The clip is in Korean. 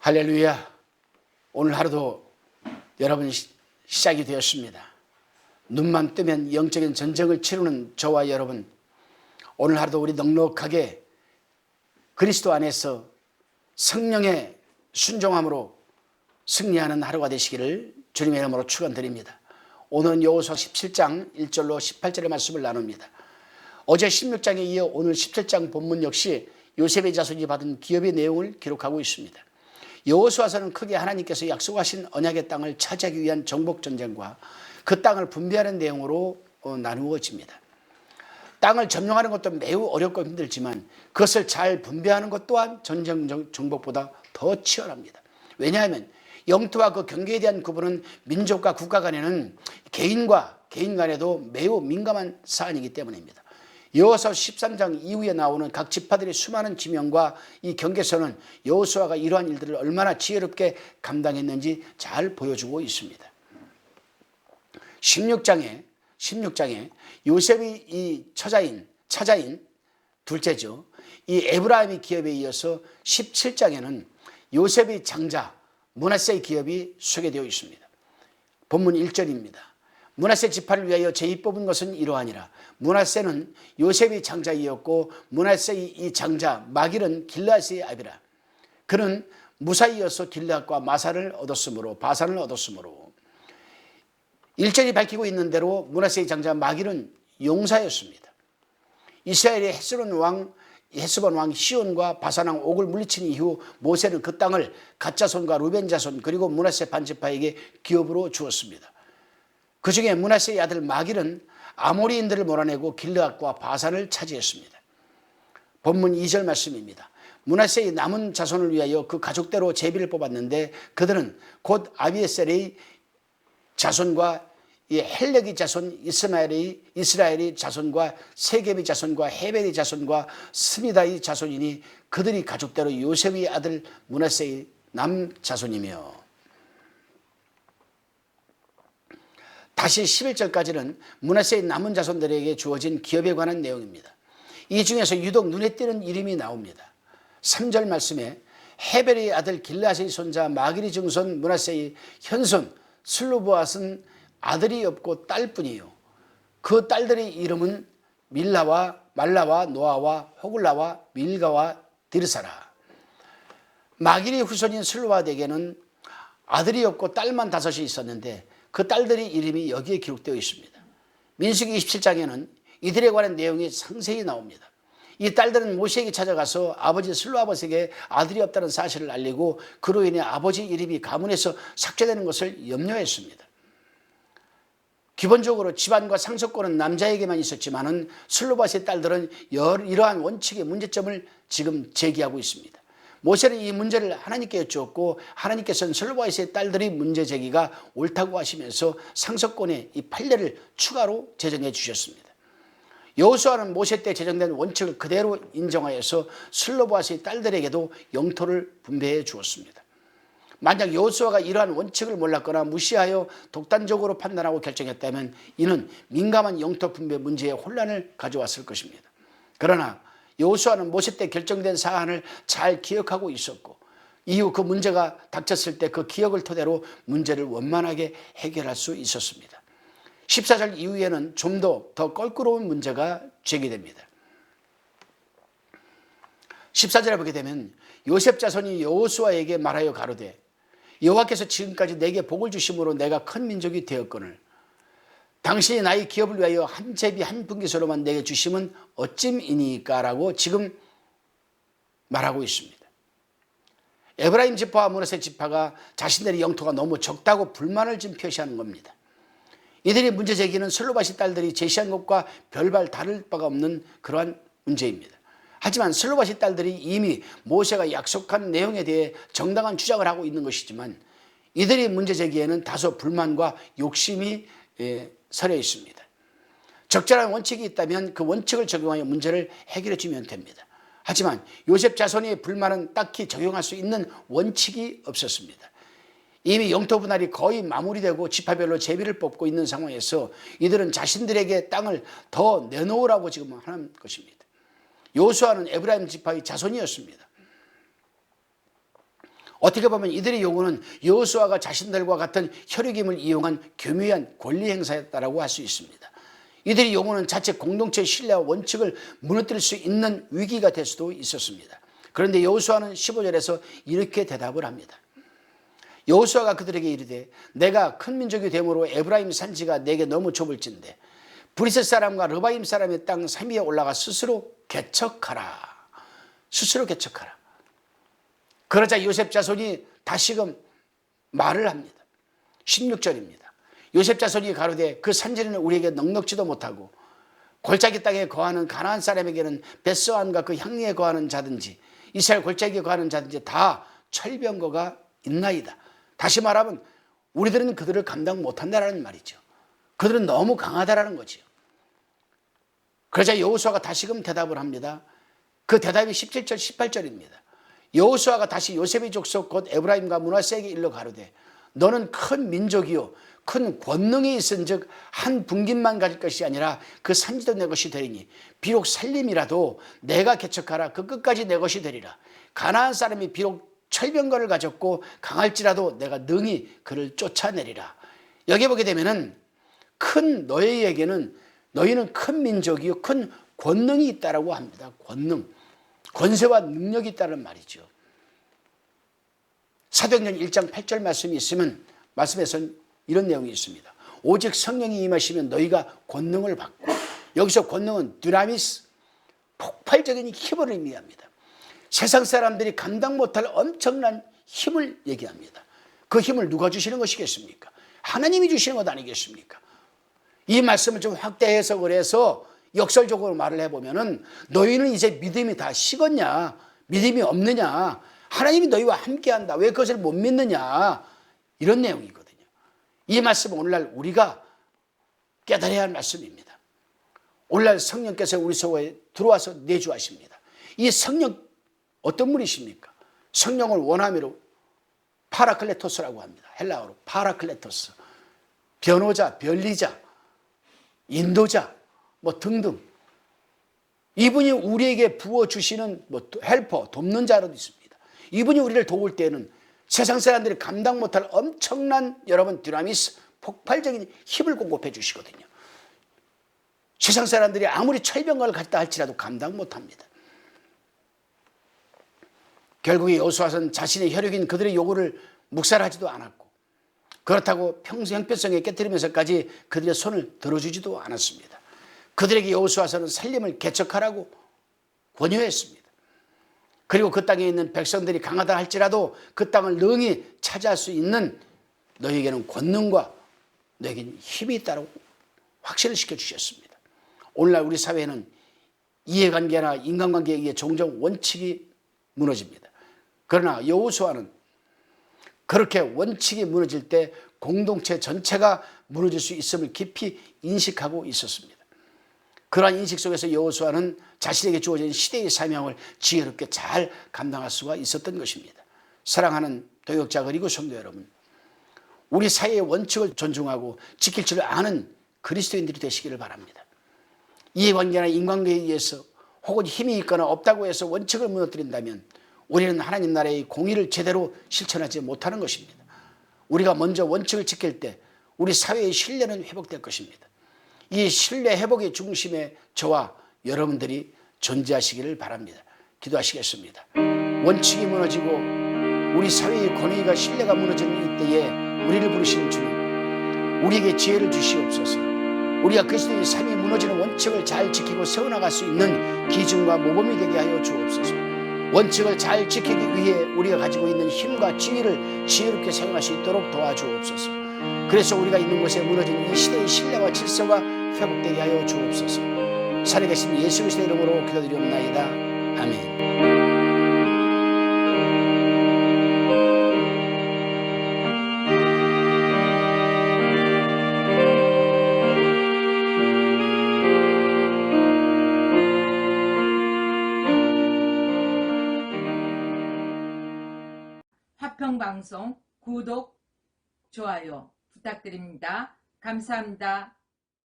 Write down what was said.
할렐루야. 오늘 하루도 여러분 시작이 되었습니다. 눈만 뜨면 영적인 전쟁을 치르는 저와 여러분, 오늘 하루도 우리 넉넉하게 그리스도 안에서 성령의 순종함으로 승리하는 하루가 되시기를 주님의 이름으로 축원드립니다. 오늘은 여호수아 17장 1절로 18절의 말씀을 나눕니다. 어제 16장에 이어 오늘 17장 본문 역시 요셉의 자손이 받은 기업의 내용을 기록하고 있습니다. 여호수아서는 크게 하나님께서 약속하신 언약의 땅을 차지하기 위한 정복 전쟁과 그 땅을 분배하는 내용으로 나누어집니다. 땅을 점령하는 것도 매우 어렵고 힘들지만 그것을 잘 분배하는 것 또한 전쟁 정복보다 더 치열합니다. 왜냐하면 영토와 그 경계에 대한 구분은 민족과 국가 간에는 개인과 개인 간에도 매우 민감한 사안이기 때문입니다. 여호수아 13장 이후에 나오는 각 지파들의 수많은 지명과 이 경계선은 여호수아가 이러한 일들을 얼마나 지혜롭게 감당했는지 잘 보여주고 있습니다. 16장에 요셉이 이 처자인 둘째죠. 이 에브라임의 기업에 이어서 17장에는 요셉의 장자 므낫세의 기업이 소개되어 있습니다. 본문 1절입니다. 므낫세 지파를 위하여 제의 뽑은 것은 이러하니라. 므낫세는 요셉의 장자이었고 므낫세의 이 장자 마길은 길르앗의 아비라. 그는 무사이어서 길르앗과 바산을 얻었으므로 1절이 밝히고 있는 대로 므낫세의 장자 마길은 용사였습니다. 이스라엘의 헤스본 왕 시온과 바산 왕 옥을 물리친 이후 모세는 그 땅을 갓 자손과 루벤 자손 그리고 므낫세 반지파에게 기업으로 주었습니다. 그 중에 므낫세의 아들 마길은 아모리인들을 몰아내고 길르앗과 바산을 차지했습니다. 본문 2절 말씀입니다. 므낫세의 남은 자손을 위하여 그 가족대로 제비를 뽑았는데 그들은 곧 아비에셀의 자손과 헬렉의 자손 이스라엘의 자손과 세겜의 자손과 헤벨의 자손과 스미다의 자손이니 그들이 가족대로 요셉의 아들 므낫세의 남자손이며 다시 11절까지는 므낫세의 남은 자손들에게 주어진 기업에 관한 내용입니다. 이 중에서 유독 눈에 띄는 이름이 나옵니다. 3절 말씀에 헤벨의 아들 길르앗의 손자 마길의 증손 므낫세의 현손 슬로보앗은 아들이 없고 딸뿐이요. 그 딸들의 이름은 말라와 노아와 호글라와 밀가와 디르사라. 마길의 후손인 슬로보앗에게는 아들이 없고 딸만 5이 있었는데 그 딸들의 이름이 여기에 기록되어 있습니다. 민수기 27장에는 이들에 관한 내용이 상세히 나옵니다. 이 딸들은 모세에게 찾아가서 아버지 슬로아봇에게 아들이 없다는 사실을 알리고 그로 인해 아버지 이름이 가문에서 삭제되는 것을 염려했습니다. 기본적으로 집안과 상속권은 남자에게만 있었지만은 슬로바스의 딸들은 이러한 원칙의 문제점을 지금 제기하고 있습니다. 모세는 이 문제를 하나님께 여쭈었고 하나님께서는 슬로바스의 딸들의 문제 제기가 옳다고 하시면서 상속권의 이 판례를 추가로 제정해 주셨습니다. 여호수아는 모세 때 제정된 원칙을 그대로 인정하여서 슬로바스의 딸들에게도 영토를 분배해 주었습니다. 만약 여호수아가 이러한 원칙을 몰랐거나 무시하여 독단적으로 판단하고 결정했다면 이는 민감한 영토 분배 문제에 혼란을 가져왔을 것입니다. 그러나 여호수아는 모세 때 결정된 사안을 잘 기억하고 있었고 이후 그 문제가 닥쳤을 때 그 기억을 토대로 문제를 원만하게 해결할 수 있었습니다. 14절 이후에는 좀 더 껄끄러운 문제가 제기됩니다. 14절에 보게 되면 요셉 자손이 여호수아에게 말하여 가로되 여호와께서 지금까지 내게 복을 주심으로 내가 큰 민족이 되었거늘 당신이 나의 기업을 위하여 한 제비 한 분깃으로만 내게 주심은 어찜이니까 라고 지금 말하고 있습니다. 에브라임 지파와 므낫세 지파가 자신들의 영토가 너무 적다고 불만을 지금 표시하는 겁니다. 이들의 문제 제기는 슬로바시 딸들이 제시한 것과 별반 다를 바가 없는 그러한 문제입니다. 하지만 슬로바시 딸들이 이미 모세가 약속한 내용에 대해 정당한 주장을 하고 있는 것이지만 이들의 문제 제기에는 다소 불만과 욕심이 서려 있습니다. 적절한 원칙이 있다면 그 원칙을 적용하여 문제를 해결해 주면 됩니다. 하지만 요셉 자손의 불만은 딱히 적용할 수 있는 원칙이 없었습니다. 이미 영토 분할이 거의 마무리되고 지파별로 제비를 뽑고 있는 상황에서 이들은 자신들에게 땅을 더 내놓으라고 지금 하는 것입니다. 여호수아는 에브라임 지파의 자손이었습니다. 어떻게 보면 이들의 요구는 여호수아가 자신들과 같은 혈육임을 이용한 교묘한 권리 행사였다라고 할 수 있습니다. 이들의 요구는 자체 공동체의 신뢰와 원칙을 무너뜨릴 수 있는 위기가 될 수도 있었습니다. 그런데 여호수아는 15절에서 이렇게 대답을 합니다. 여호수아가 그들에게 이르되 내가 큰 민족이 되므로 에브라임 산지가 내게 너무 좁을진데 브리스 사람과 르바임 사람의 땅 3위에 올라가 스스로 개척하라. 스스로 개척하라. 그러자 요셉 자손이 다시금 말을 합니다. 16절입니다. 요셉 자손이 가로되 그 산지는 우리에게 넉넉지도 못하고 골짜기 땅에 거하는 가나안 사람에게는 벳스안과 그 향리에 거하는 자든지 이스라엘 골짜기에 거하는 자든지 다 철병거가 있나이다. 다시 말하면 우리들은 그들을 감당 못한다라는 말이죠. 그들은 너무 강하다라는 거죠. 그러자 여호수아가 다시금 대답을 합니다. 그 대답이 17절 18절입니다. 여호수아가 다시 요셉의 족속 곧 에브라임과 므낫세에게 일러 가로되 너는 큰 민족이요 큰 권능이 있은즉 한 분깃만 가질 것이 아니라 그 산지도 내 것이 되리니 비록 살림이라도 내가 개척하라 그 끝까지 내 것이 되리라. 가나안 사람이 비록 철병거를 가졌고 강할지라도 내가 능히 그를 쫓아내리라. 여기 보게 되면은 큰 너희에게는 너희는 큰 민족이요 큰 권능이 있다라고 합니다. 권능, 권세와 능력이 있다는 말이죠. 사도행전 1장 8절 말씀이 있으면 말씀에서는 이런 내용이 있습니다. 오직 성령이 임하시면 너희가 권능을 받고, 여기서 권능은 dynamis, 폭발적인 힘을 의미합니다. 세상 사람들이 감당 못할 엄청난 힘을 얘기합니다. 그 힘을 누가 주시는 것이겠습니까? 하나님이 주시는 것 아니겠습니까? 이 말씀을 좀 확대 해석을 해서 역설적으로 말을 해보면은 너희는 이제 믿음이 다 식었냐? 믿음이 없느냐? 하나님이 너희와 함께한다. 왜 그것을 못 믿느냐? 이런 내용이거든요. 이 말씀은 오늘날 우리가 깨달아야 할 말씀입니다. 오늘날 성령께서 우리 속에 들어와서 내주하십니다. 이 성령 어떤 분이십니까? 성령을 원어민으로 파라클레토스라고 합니다. 헬라어로 파라클레토스. 변호자, 변리자, 인도자, 뭐 등등. 이분이 우리에게 부어주시는 뭐 헬퍼, 돕는 자로도 있습니다. 이분이 우리를 도울 때는 세상 사람들이 감당 못할 엄청난 여러분 dynamis, 폭발적인 힘을 공급해 주시거든요. 세상 사람들이 아무리 철병거를 갖다 할지라도 감당 못합니다. 결국에 여호수아는 자신의 혈육인 그들의 요구를 묵살하지도 않았고 그렇다고 평생 형편성에 깨뜨리면서까지 그들의 손을 들어주지도 않았습니다. 그들에게 여호수아서는 살림을 개척하라고 권유했습니다. 그리고 그 땅에 있는 백성들이 강하다 할지라도 그 땅을 능히 차지할 수 있는 너희에게는 권능과 너희에게는 힘이 있다고 확신을 시켜주셨습니다. 오늘날 우리 사회에는 이해관계나 인간관계에 의해 종종 원칙이 무너집니다. 그러나 여호수아는 그렇게 원칙이 무너질 때 공동체 전체가 무너질 수 있음을 깊이 인식하고 있었습니다. 그러한 인식 속에서 여호수아는 자신에게 주어진 시대의 사명을 지혜롭게 잘 감당할 수가 있었던 것입니다. 사랑하는 도역자 그리고 성도 여러분, 우리 사회의 원칙을 존중하고 지킬 줄 아는 그리스도인들이 되시기를 바랍니다. 이해관계나 인간관계에 의해서 혹은 힘이 있거나 없다고 해서 원칙을 무너뜨린다면 우리는 하나님 나라의 공의를 제대로 실천하지 못하는 것입니다. 우리가 먼저 원칙을 지킬 때 우리 사회의 신뢰는 회복될 것입니다. 이 신뢰 회복의 중심에 저와 여러분들이 존재하시기를 바랍니다. 기도하시겠습니다. 원칙이 무너지고 우리 사회의 권위가 신뢰가 무너지는 이때에 우리를 부르시는 주님, 우리에게 지혜를 주시옵소서. 우리가 그리스도의 삶이 무너지는 원칙을 잘 지키고 세워나갈 수 있는 기준과 모범이 되게 하여 주옵소서. 원칙을 잘 지키기 위해 우리가 가지고 있는 힘과 지혜를 지혜롭게 사용할 수 있도록 도와주옵소서. 그래서 우리가 있는 곳에 무너진 이 시대의 신뢰와 질서가 회복되게 하여 주옵소서. 살아계신 예수 그리스도의 이름으로 기도드리옵나이다. 아멘. 화평방송 구독, 좋아요 부탁드립니다. 감사합니다.